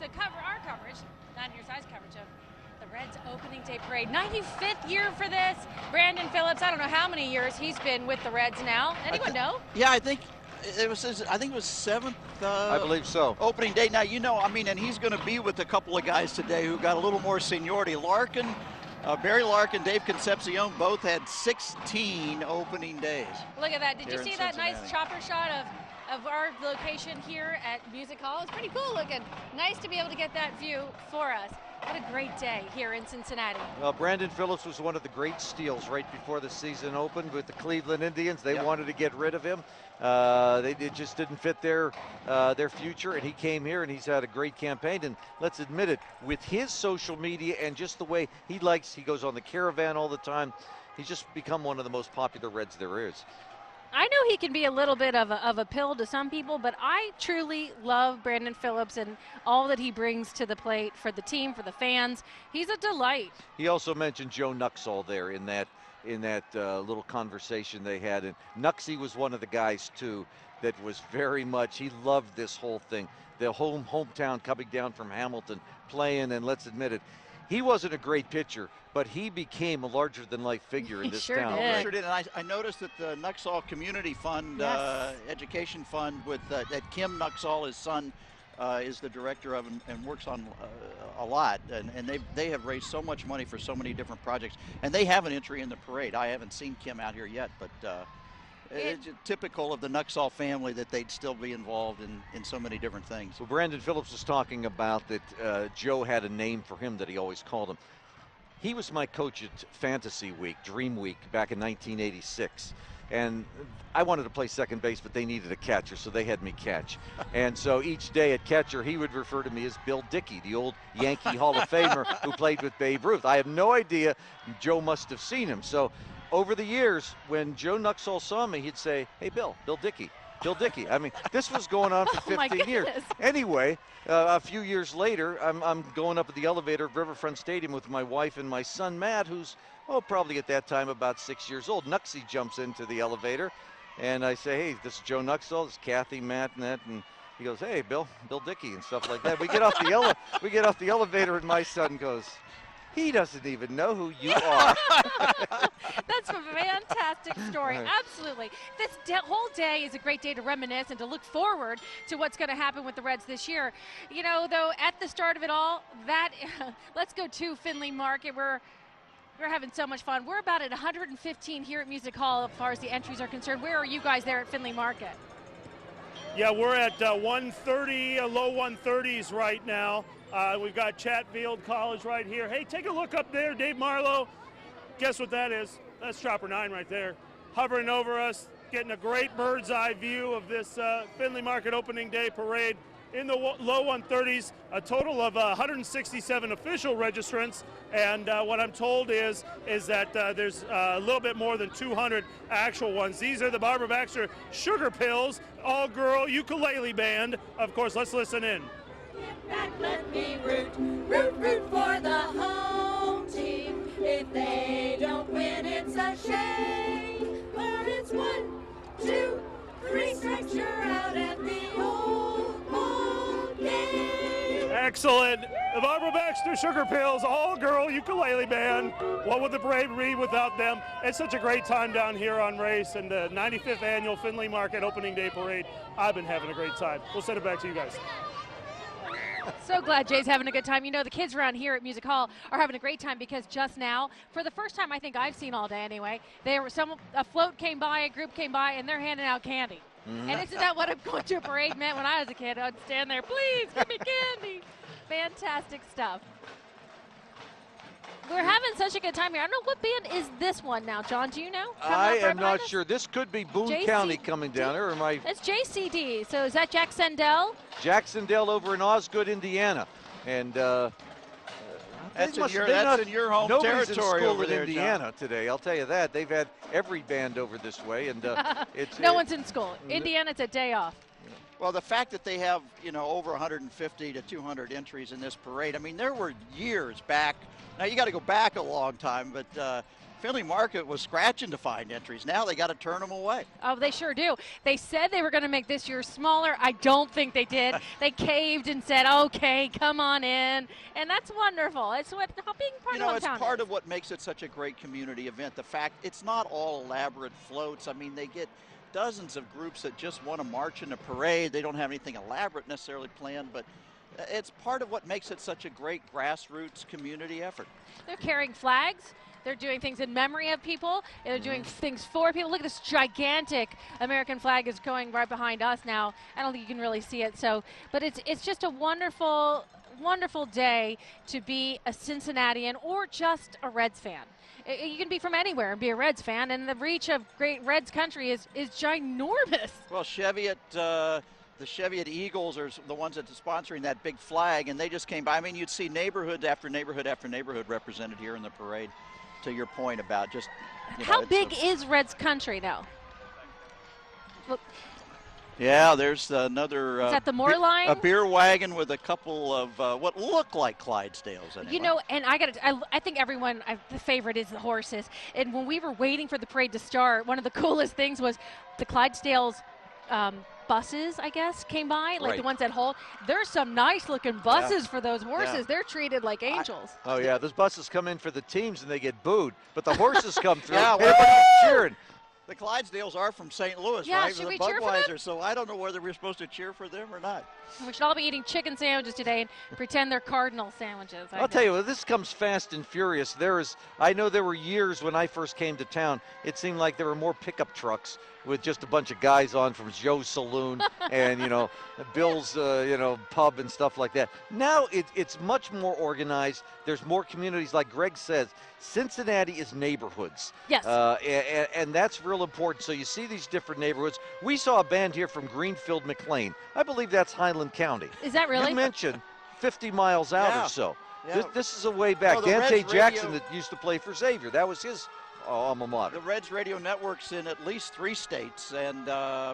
our coverage, not your size coverage of the Reds opening day parade. 95th year for this. Brandon Phillips, I don't know how many years he's been with the Reds now. Anyone know? Yeah, I think it was seventh. I believe so. Opening day. Now, and he's going to be with a couple of guys today who got a little more seniority. Larkin, Barry Larkin, Dave Concepcion both had 16 opening days. Look at that. Did you see that nice chopper shot of our location here at Music Hall? It's pretty cool looking. Nice to be able to get that view for us. What a great day here in Cincinnati. Well, Brandon Phillips was one of the great steals right before the season opened with the Cleveland Indians. They wanted to get rid of him. It just didn't fit their future, and he came here and he's had a great campaign. And let's admit it, with his social media and just the way he goes on the Caravan all the time, he's just become one of the most popular Reds there is. I know he can be a little bit of a pill to some people, but I truly love Brandon Phillips and all that he brings to the plate for the team, for the fans. He's a delight. He also mentioned Joe Nuxall there in that little conversation they had. And Nuxie was one of the guys, too, that was very much, he loved this whole thing. The hometown coming down from Hamilton, playing, and let's admit it, he wasn't a great pitcher, but he became a larger-than-life figure in this town. Did. He sure did. And I noticed that the Nuxall Community Fund, Education Fund, with that Kim Nuxall, his son, is the director of and works on a lot. And they have raised so much money for so many different projects. And they have an entry in the parade. I haven't seen Kim out here yet, but it's typical of the Nuxall family that they'd still be involved in so many different things. Well, Brandon Phillips was talking about that Joe had a name for him that he always called him. He was my coach at Fantasy Week, Dream Week, back in 1986. And I wanted to play second base, but they needed a catcher, so they had me catch. And so each day at catcher, he would refer to me as Bill Dickey, the old Yankee Hall of Famer who played with Babe Ruth. I have no idea. Joe must have seen him. So over the years, when Joe Nuxall saw me, he'd say, "Hey, Bill Dickey. Bill Dickey." I mean, this was going on for 15 years. Anyway, a few years later, I'm going up at the elevator of Riverfront Stadium with my wife and my son, Matt, who's, probably at that time about 6 years old. Nuxie jumps into the elevator, and I say, "Hey, this is Joe Nuxall, this is Kathy, Matt, and that," and he goes, "Hey, Bill Dickey," and stuff like that. We get off the elevator, and my son goes, "He doesn't even know who you are." That's a fantastic story. Absolutely. This whole day is a great day to reminisce and to look forward to what's going to happen with the Reds this year. Though, at the start of it all, let's go to Findlay Market. We're having so much fun. We're about at 115 here at Music Hall as far as the entries are concerned. Where are you guys there at Findlay Market? Yeah, we're at 130, low 130s right now. We've got Chatfield College right here. Hey, take a look up there, Dave Marlowe. Guess what that is? That's Chopper 9 right there, hovering over us, getting a great bird's eye view of this Findlay Market opening day parade. In the low 130s, a total of 167 official registrants, and what I'm told is that there's a little bit more than 200 actual ones. These are the Barbara Baxter Sugar Pills, all-girl ukulele band. Of course, let's listen in. Get back, let me root for the home team. If they don't win, it's a shame. But it's 1, 2, 3 strikes, you're out at the old ball game. Excellent. The Barbara Baxter Sugar Pills, all-girl ukulele band. What would the parade be without them? It's such a great time down here on Race and the 95th annual Findlay Market opening day parade. I've been having a great time. We'll send it back to you guys. So glad Jay's having a good time. The kids around here at Music Hall are having a great time because just now, for the first time I think I've seen all day anyway, a float came by, a group came by, and they're handing out candy. And isn't that what going to a parade meant when I was a kid? I'd stand there, "Please, give me candy." Fantastic stuff. We're having such a good time here. I don't know what band is this one now, John. Do you know? I am not sure. This could be Boone County coming down here. It's JCD. So is that Jack Sendell? Jack Sendell over in Osgood, Indiana. And that's in your home nobody's territory in school over in there, Indiana John. Today. I'll tell you that. They've had every band over this way, and no one's in school. Indiana's a day off. Well, the fact that they have, over 150 to 200 entries in this parade, I mean, there were years back. Now, you got to go back a long time, but Findlay Market was scratching to find entries. Now they got to turn them away. Oh, they sure do. They said they were going to make this year smaller. I don't think they did. They caved and said, okay, come on in. And that's wonderful. It's what being part of It's hometown part is. of what makes it such a great community event. The fact it's not all elaborate floats. I mean, they get dozens of groups that just want to march in a parade. They don't have anything elaborate necessarily planned, but it's part of what makes it such a great grassroots community effort. They're carrying flags. They're doing things in memory of people. They're doing things for people. Look at this gigantic American flag is going right behind us now. I don't think you can really see it. But it's just a wonderful, wonderful day to be a Cincinnatian or just a Reds fan. You can be from anywhere and be a Reds fan, and the reach of great Reds country is ginormous. Well, the Cheviot Eagles are the ones that are sponsoring that big flag, and they just came by. I mean, you'd see neighborhood after neighborhood after neighborhood represented here in the parade. To your point about just, how big is Reds country now? Look, yeah, there's another. Is that the Moore line? A beer wagon with a couple of what look like Clydesdales. Anyway. And I think everyone, the favorite is the horses. And when we were waiting for the parade to start, one of the coolest things was the Clydesdales buses, I guess, came by, like the ones that hold. There's some nice looking buses for those horses. Yeah. They're treated like angels. Oh yeah, those buses come in for the teams and they get booed, but the horses come through. Yeah, everybody's cheering. The Clydesdales are from St. Louis, Yeah, right? should The we cheer for them? Budweiser, so I don't know whether we're supposed to cheer for them or not. We should all be eating chicken sandwiches today and pretend they're Cardinal sandwiches. I'll tell you, this comes fast and furious. I know there were years when I first came to town, it seemed like there were more pickup trucks with just a bunch of guys on from Joe's Saloon and, Bill's, pub and stuff like that. Now it's much more organized. There's more communities, like Greg says. Cincinnati is neighborhoods. Yes. And that's real important. So you see these different neighborhoods. We saw a band here from Greenfield, McLean. I believe that's Highland County. Is that really? You mentioned 50 miles out Yeah. or so. Yeah. This is a way back. Well, the Dante Reds Jackson radio- that used to play for Xavier. That was his alma mater. The Reds radio network's in at least 3 states and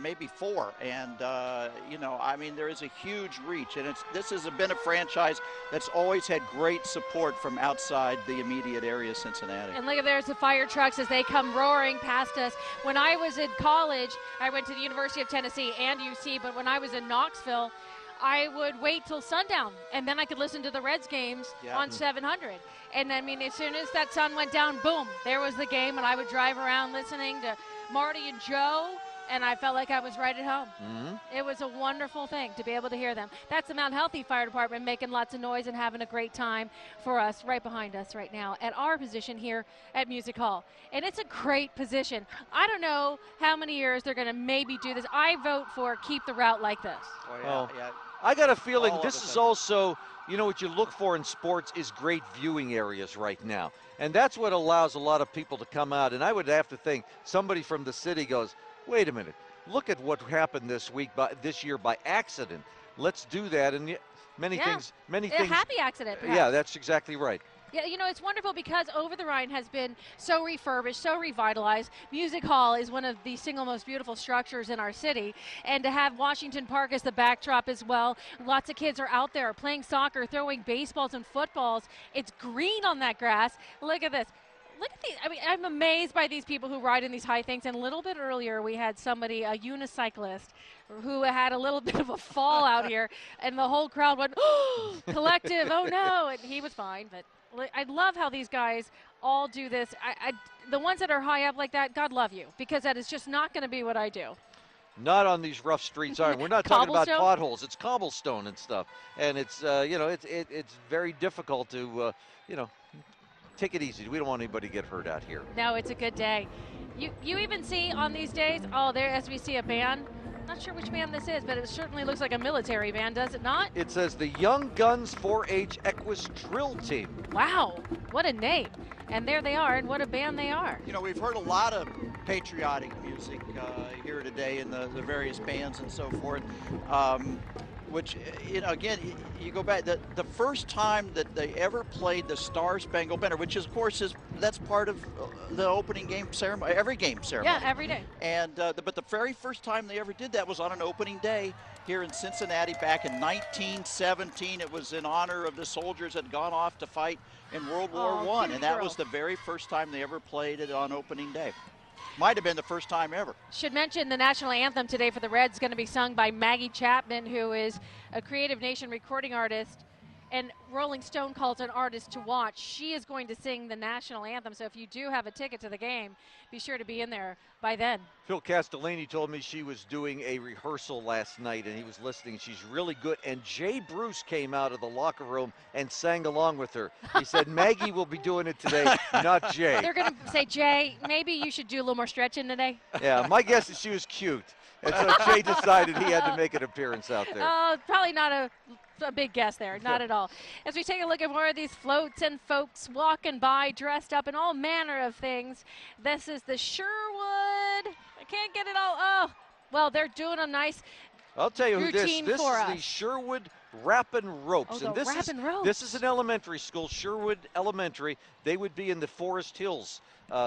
maybe 4. And, there is a huge reach. And this has been a franchise that's always had great support from outside the immediate area of Cincinnati. And look, there's the fire trucks as they come roaring past us. When I was in college, I went to the University of Tennessee and UC, but when I was in Knoxville, I would wait till sundown, and then I could listen to the Reds games on 700. And, as soon as that sun went down, boom, there was the game, and I would drive around listening to Marty and Joe, and I felt like I was right at home. Mm-hmm. It was a wonderful thing to be able to hear them. That's the Mount Healthy Fire Department making lots of noise and having a great time for us right behind us right now at our position here at Music Hall. And it's a great position. I don't know how many years they're going to maybe do this. I vote for keep the route like this. I got a feeling All this of a is sudden. also, what you look for in sports is great viewing areas right now. And that's what allows a lot of people to come out. And I would have to think somebody from the city goes, wait a minute, look at what happened this year by accident. Let's do that. And many things. A happy accident, perhaps. Yeah, that's exactly right. Yeah, it's wonderful because Over the Rhine has been so refurbished, so revitalized. Music Hall is one of the single most beautiful structures in our city. And to have Washington Park as the backdrop as well, lots of kids are out there playing soccer, throwing baseballs and footballs. It's green on that grass. Look at this. Look at these. I'm amazed by these people who ride in these high things. And a little bit earlier, we had somebody, a unicyclist, who had a little bit of a fall out here. And the whole crowd went, oh, collective, oh no. And he was fine, but I love how these guys all do this. The ones that are high up like that, God love you, because that is just not going to be what I do. Not on these rough streets, We're not talking about Cobblestone? potholes. It's cobblestone and stuff. And it's, it's very difficult to, take it easy. We don't want anybody to get hurt out here. No, it's a good day. You even see on these days, as we see a band. Not sure which band this is, but it certainly looks like a military band, does it not? It says the Young Guns 4-H Equus Drill Team. Wow, what a name. And there they are, and what a band they are. We've heard a lot of patriotic music here today in the various bands and so forth. which, again, you go back, the first time that they ever played the Star Spangled Banner, which is, of course, that's part of the opening game ceremony, every game ceremony. Yeah, every day. And but the very first time they ever did that was on an opening day here in Cincinnati back in 1917. It was in honor of the soldiers that had gone off to fight in World War I, and that was the very first time they ever played it on opening day. Might have been the first time ever. Should mention the national anthem today for the Reds is going to be sung by Maggie Chapman, who is a Creative Nation recording artist, and Rolling Stone calls an artist to watch. She is going to sing the national anthem, so if you do have a ticket to the game, be sure to be in there by then. Phil Castellini told me she was doing a rehearsal last night, and he was listening. She's really good. And Jay Bruce came out of the locker room and sang along with her. He said, Maggie will be doing it today, not Jay. They're going to say, Jay, maybe you should do a little more stretching today. Yeah, my guess is she was cute. And so Jay decided he had to make an appearance out there. Oh, probably not a big guess there, not at all. As we take a look at more of these floats and folks walking by dressed up in all manner of things. This is the Sherwood. I can't get it all. Oh, well, they're doing a nice I'll tell you who this routine is for the us. Sherwood Rappin' Ropes. Oh, And the Rappin' Ropes. this is an elementary school, Sherwood Elementary. They would be in the Forest Hills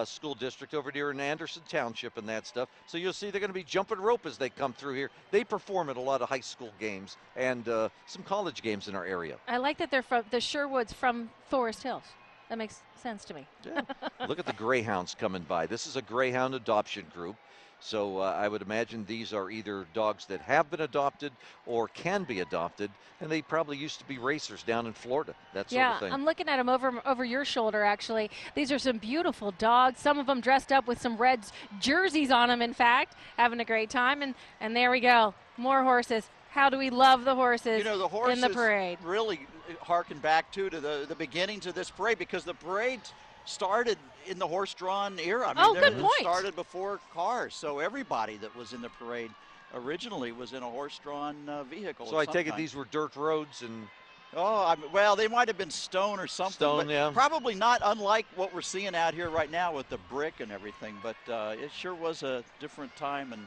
school district over here in Anderson Township and that stuff. So you'll see they're going to be jumping rope as they come through here. They perform at a lot of high school games and some college games in our area. I like that they're from the Sherwoods from Forest Hills. That makes sense to me. Yeah. Look at the Greyhounds coming by. This is a Greyhound adoption group. So I would imagine these are either dogs that have been adopted or can be adopted, and they probably used to be racers down in Florida, that sort of thing. Yeah, I'm looking at them over your shoulder, actually. These are some beautiful dogs, some of them dressed up with some Reds jerseys on them, in fact, having a great time. And there we go, more horses. How do we love the horses, The horses in the parade? really harken back to the beginnings of this parade, because the parade started in the horse-drawn era. I mean, good it point. started before cars, so everybody that was in the parade originally was in a horse-drawn vehicle. So I take it these were dirt roads and... Oh, well, they might have been stone or something. Stone, but yeah. Probably not unlike what we're seeing out here right now with the brick and everything, but it sure was a different time. And,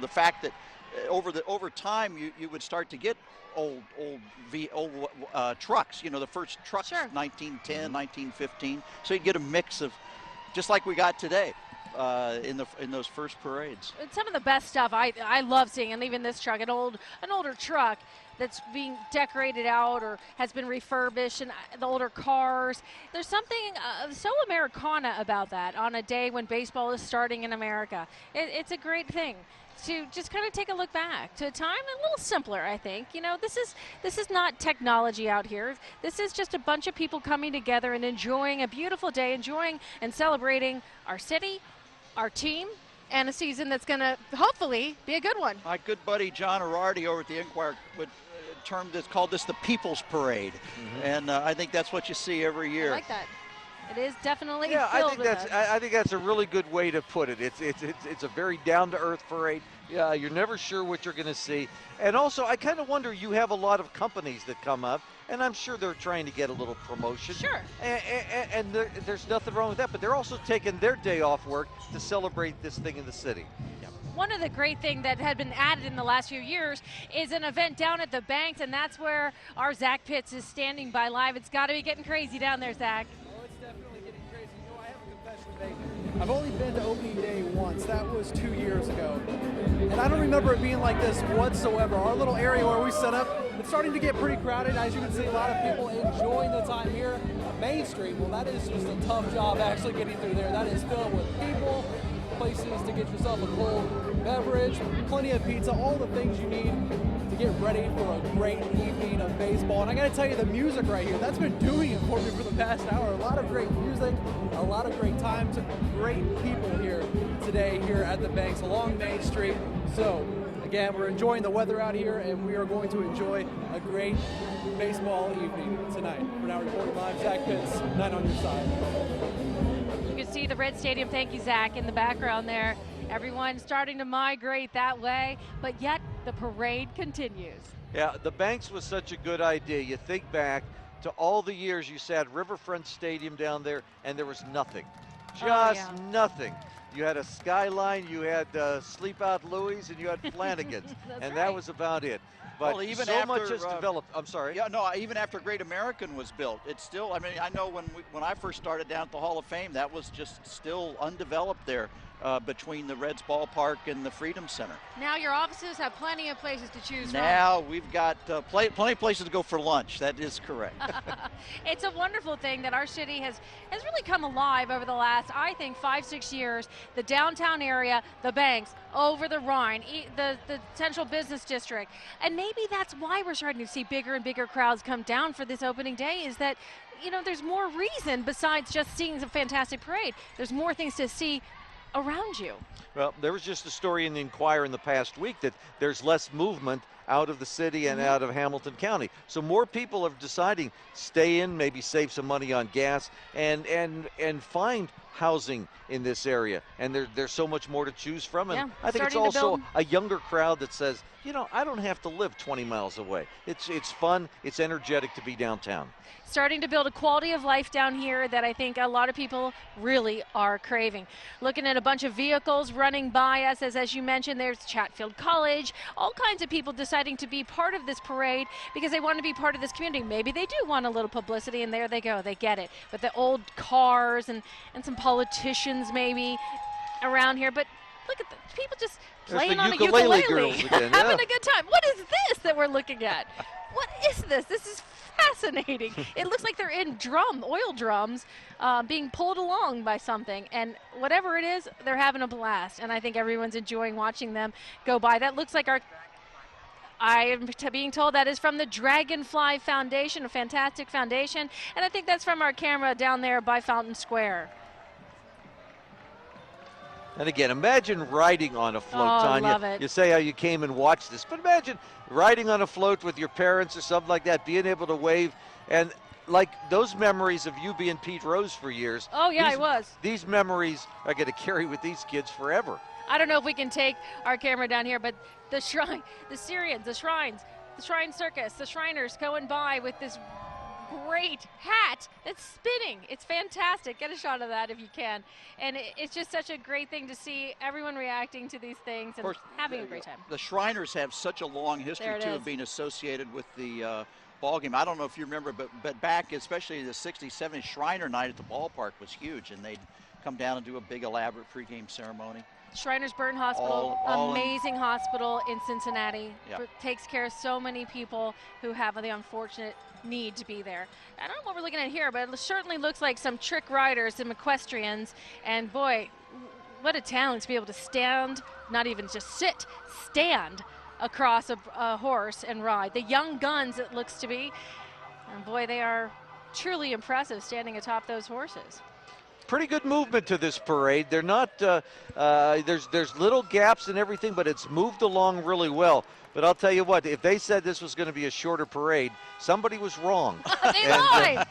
the fact that over time you would start to get old trucks, the first trucks, Sure. 1910, 1915. So you'd get a mix of, just like we got today in those first parades. It's some of the best stuff I love seeing, and even this truck, an older truck that's being decorated out or has been refurbished, and the older cars. There's something so Americana about that on a day when baseball is starting in America. It's a great thing to just kind of take a look back to a time a little simpler, I think. This is not technology out here. This is just a bunch of people coming together and enjoying a beautiful day, enjoying and celebrating our city, our team, and a season that's going to hopefully be a good one. My good buddy John Arardi over at the Enquirer would called this the People's Parade, and I think that's what you see every year. I like that. It is definitely I filled think that's a really good way to put it. It's a very down-to-earth parade. Yeah, you're never sure what you're going to see. And also, I kind of wonder, you have a lot of companies that come up, and I'm sure they're trying to get a little promotion. Sure. And there's nothing wrong with that, but they're also taking their day off work to celebrate this thing in the city. One of the great things that had been added in the last few years is an event down at the Banks, and that's where our Zach Pitts is standing by live. It's got to be getting crazy down there, Zach. Oh, it's definitely getting crazy. I have a confession to make. I've only been to opening day once. That was 2 years ago. And I don't remember it being like this whatsoever. Our little area where we set up, it's starting to get pretty crowded. As you can see, a lot of people enjoying the time here. Main Street, well, that is just a tough job actually getting through there. That is filled with people, places to get yourself a cold beverage, plenty of pizza, all the things you need to get ready for a great evening of baseball. And I gotta tell you, the music right here, that's been doing it for me for the past hour. A lot of great music, a lot of great times, great people here today here at the Banks along Main Street. So again, we're enjoying the weather out here, and we are going to enjoy a great baseball evening tonight. For now, reporting live, Zach Pitts, 9 on your side. You can see the Red Stadium, thank you, Zach, in the background there. Everyone starting to migrate that way, but yet the parade continues. Yeah, the Banks was such a good idea. You think back to all the years you sat at Riverfront Stadium down there, and there was nothing. Just nothing. You had a skyline, you had Sleep Out Louie's, and you had Flanagan's, and that was about it. But well, even so after, much has developed. I'm sorry. Yeah, no, even after Great American was built, it's still, I mean, I know when I first started down at the Hall of Fame, that was just still undeveloped there between the Reds ballpark and the Freedom Center. Now your offices have plenty of places to choose Now we've got plenty of places to go for lunch. That is correct. It's a wonderful thing that our city has really come alive over the last, I think, 5-6 years. The downtown area, the banks, over the Rhine, the central business district. And maybe that's why we're starting to see bigger and bigger crowds come down for this opening day, is that, you know, there's more reason besides just seeing a fantastic parade. There's more things to see around you. Well, there was just a story in the Inquirer in the past week that there's less movement out of the city and out of Hamilton County. So more people are deciding stay in, maybe save some money on gas, and find housing in this area. And there's so much more to choose from. And I think it's also a younger crowd that says, you know, I don't have to live 20 miles away. It's fun, it's energetic to be downtown. Starting to build a quality of life down here that I think a lot of people really are craving. Looking at a bunch of vehicles running by us, as you mentioned, there's Chatfield College, all kinds of people deciding to be part of this parade because they want to be part of this community. Maybe they do want a little publicity, and there they go, they get it. But the old cars and some politicians maybe around here, but look at the people just playing on a ukulele, having a good time. What is this that we're looking at? What is this? This is fascinating. It looks like they're in oil drums being pulled along by something, and whatever it is, they're having a blast, and I think everyone's enjoying watching them go by. That looks like I am being told that is from the Dragonfly Foundation, a fantastic foundation, and I think that's from our camera down there by Fountain Square. And again, imagine riding on a float, Tanya. Love it. You say how you came and watched this, but imagine riding on a float with your parents or something like that, being able to wave, and like those memories of you being Pete Rose for years. Oh, yeah, I was. These memories are going to carry with these kids forever. I don't know if we can take our camera down here, but the shrine, the Syrians, the shrines, the Shrine Circus, the Shriners going by with this great hat that's spinning. It's fantastic. Get a shot of that if you can. And it's just such a great thing to see everyone reacting to these things and having a great time. The Shriners have such a long history, too, of being associated with the ball game. I don't know if you remember, but back, especially the 60s, 70s, Shriner night at the ballpark was huge, and they'd come down and do a big elaborate pregame ceremony. Shriners Burn Hospital, amazing hospital in Cincinnati. Takes care of so many people who have the unfortunate need to be there. I don't know what we're looking at here, but it certainly looks like some trick riders, some equestrians, and boy, what a talent to be able to stand, not even just sit, stand across a horse and ride. The young guns, it looks to be, and boy, they are truly impressive standing atop those horses. Pretty good movement to this parade. They're not, there's little gaps and everything, but it's moved along really well. But I'll tell you what, if they said this was going to be a shorter parade, somebody was wrong. They lied.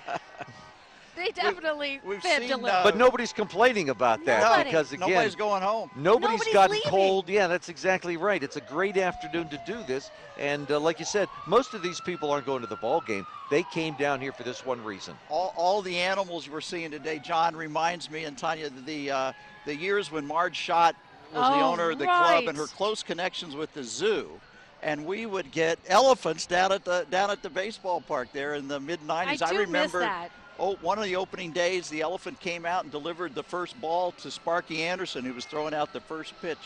They definitely fibbed a little. But nobody's complaining about that because, again, nobody's going home. Nobody's gotten cold. Yeah, that's exactly right. It's a great afternoon to do this. And like you said, most of these people aren't going to the ball game. They came down here for this one reason. All the animals we're seeing today, John, reminds me, and Tanya, the years when Marge Schott was the owner of the club and her close connections with the zoo. And we would get elephants down at the baseball park there in the mid-'90s. I remember miss that. One of the opening days, the elephant came out and delivered the first ball to Sparky Anderson, who was throwing out the first pitch.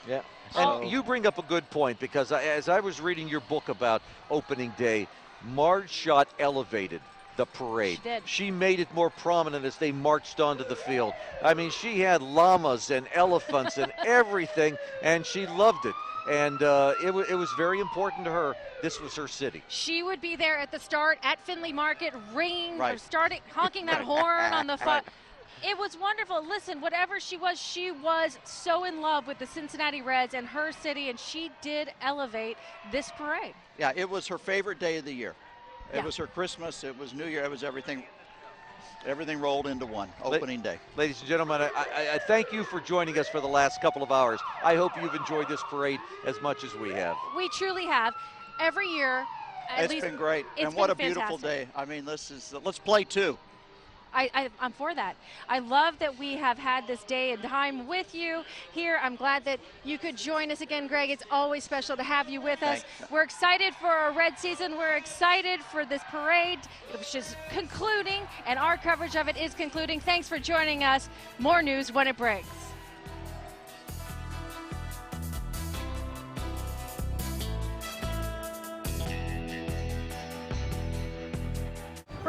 Yeah, and you bring up a good point, because as I was reading your book about opening day, Marge Schott elevated the parade. She did. She made it more prominent as they marched onto the field. I mean, she had llamas and elephants and everything, and she loved it. And it was very important to her. This was her city. She would be there at the start at Findlay Market, ringing or starting honking that horn on the front. It was wonderful. Listen, whatever she was so in love with the Cincinnati Reds and her city, and she did elevate this parade. Yeah, it was her favorite day of the year. It was her Christmas. It was New Year. It was everything. Everything rolled into one, opening day. Ladies and gentlemen, I thank you for joining us for the last couple of hours. I hope you've enjoyed this parade as much as we have. We truly have. Every year, it's been great. And what a beautiful day. I mean, let's play two. I'm for that. I love that we have had this day and time with you here. I'm glad that you could join us again, Greg. It's always special to have you with us. Thanks. We're excited for our Red season. We're excited for this parade, which is concluding, and our coverage of it is concluding. Thanks for joining us. More news when it breaks.